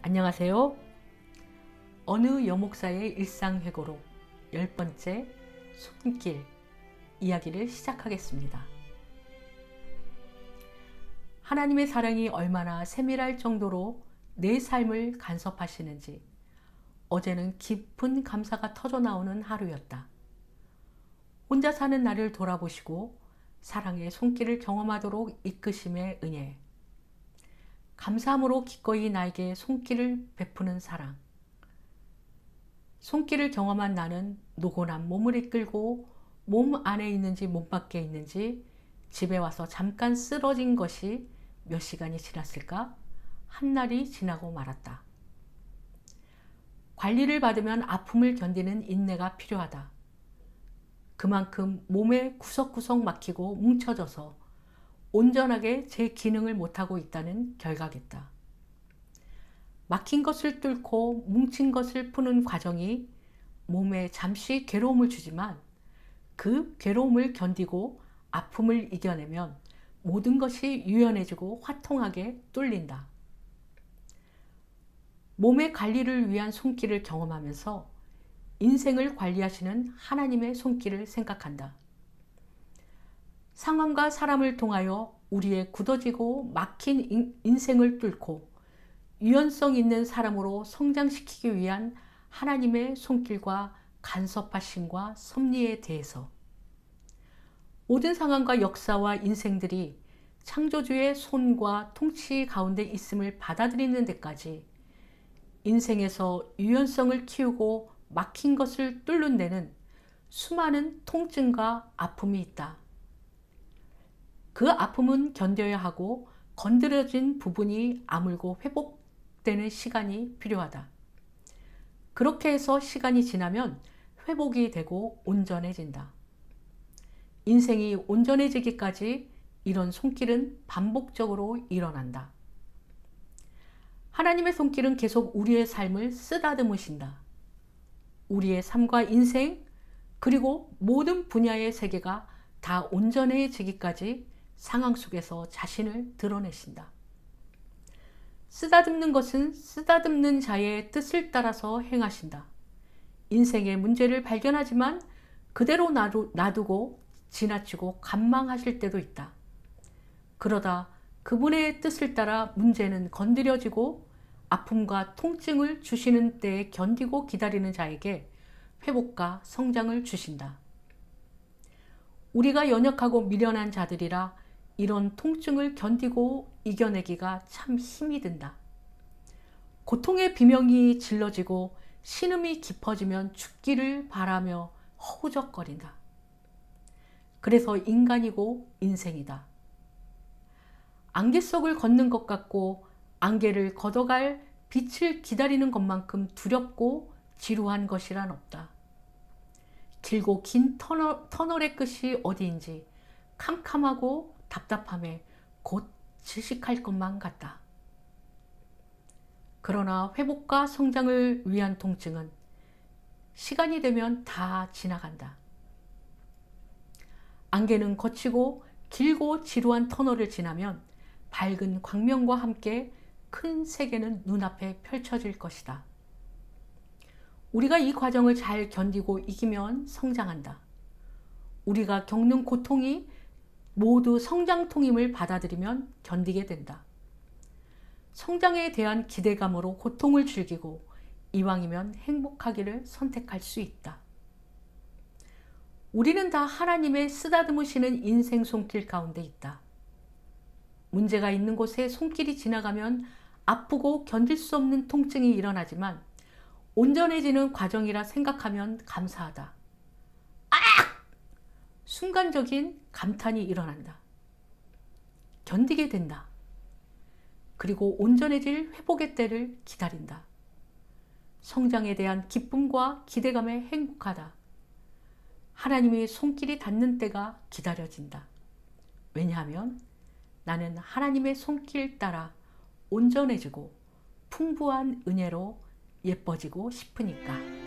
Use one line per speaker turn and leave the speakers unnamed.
안녕하세요. 어느 여목사의 일상회고록 10번째 손길 이야기를 시작하겠습니다. 하나님의 사랑이 얼마나 세밀할 정도로 내 삶을 간섭하시는지 어제는 깊은 감사가 터져나오는 하루였다. 혼자 사는 나를 돌아보시고 사랑의 손길을 경험하도록 이끄심의 은혜, 감사함으로 기꺼이 나에게 손길을 베푸는 사랑. 손길을 경험한 나는 노곤한 몸을 이끌고 몸 안에 있는지 몸 밖에 있는지 집에 와서 잠깐 쓰러진 것이 몇 시간이 지났을까? 한 날이 지나고 말았다. 관리를 받으면 아픔을 견디는 인내가 필요하다. 그만큼 몸에 구석구석 막히고 뭉쳐져서 온전하게 제 기능을 못하고 있다는 결과겠다. 막힌 것을 뚫고 뭉친 것을 푸는 과정이 몸에 잠시 괴로움을 주지만 그 괴로움을 견디고 아픔을 이겨내면 모든 것이 유연해지고 화통하게 뚫린다. 몸의 관리를 위한 손길을 경험하면서 인생을 관리하시는 하나님의 손길을 생각한다. 상황과 사람을 통하여 우리의 굳어지고 막힌 인생을 뚫고 유연성 있는 사람으로 성장시키기 위한 하나님의 손길과 간섭하심과 섭리에 대해서 모든 상황과 역사와 인생들이 창조주의 손과 통치 가운데 있음을 받아들이는 데까지 인생에서 유연성을 키우고 막힌 것을 뚫는 데는 수많은 통증과 아픔이 있다. 그 아픔은 견뎌야 하고 건드려진 부분이 아물고 회복되는 시간이 필요하다. 그렇게 해서 시간이 지나면 회복이 되고 온전해진다. 인생이 온전해지기까지 이런 손길은 반복적으로 일어난다. 하나님의 손길은 계속 우리의 삶을 쓰다듬으신다. 우리의 삶과 인생 그리고 모든 분야의 세계가 다 온전해지기까지 상황 속에서 자신을 드러내신다. 쓰다듬는 것은 쓰다듬는 자의 뜻을 따라서 행하신다. 인생의 문제를 발견하지만 그대로 놔두고 지나치고 간망하실 때도 있다. 그러다 그분의 뜻을 따라 문제는 건드려지고 아픔과 통증을 주시는 때에 견디고 기다리는 자에게 회복과 성장을 주신다. 우리가 연약하고 미련한 자들이라 이런 통증을 견디고 이겨내기가 참 힘이 든다. 고통의 비명이 질러지고 신음이 깊어지면 죽기를 바라며 허우적거린다. 그래서 인간이고 인생이다. 안개 속을 걷는 것 같고 안개를 걷어갈 빛을 기다리는 것만큼 두렵고 지루한 것이란 없다. 길고 긴 터널의 끝이 어디인지 캄캄하고 답답함에 곧 질식할 것만 같다. 그러나 회복과 성장을 위한 통증은 시간이 되면 다 지나간다. 안개는 거치고 길고 지루한 터널을 지나면 밝은 광명과 함께 큰 세계는 눈앞에 펼쳐질 것이다. 우리가 이 과정을 잘 견디고 이기면 성장한다. 우리가 겪는 고통이 모두 성장통임을 받아들이면 견디게 된다. 성장에 대한 기대감으로 고통을 즐기고 이왕이면 행복하기를 선택할 수 있다. 우리는 다 하나님의 쓰다듬으시는 인생 손길 가운데 있다. 문제가 있는 곳에 손길이 지나가면 아프고 견딜 수 없는 통증이 일어나지만 온전해지는 과정이라 생각하면 감사하다. 순간적인 감탄이 일어난다. 견디게 된다. 그리고 온전해질 회복의 때를 기다린다. 성장에 대한 기쁨과 기대감에 행복하다. 하나님의 손길이 닿는 때가 기다려진다. 왜냐하면 나는 하나님의 손길 따라 온전해지고 풍부한 은혜로 예뻐지고 싶으니까.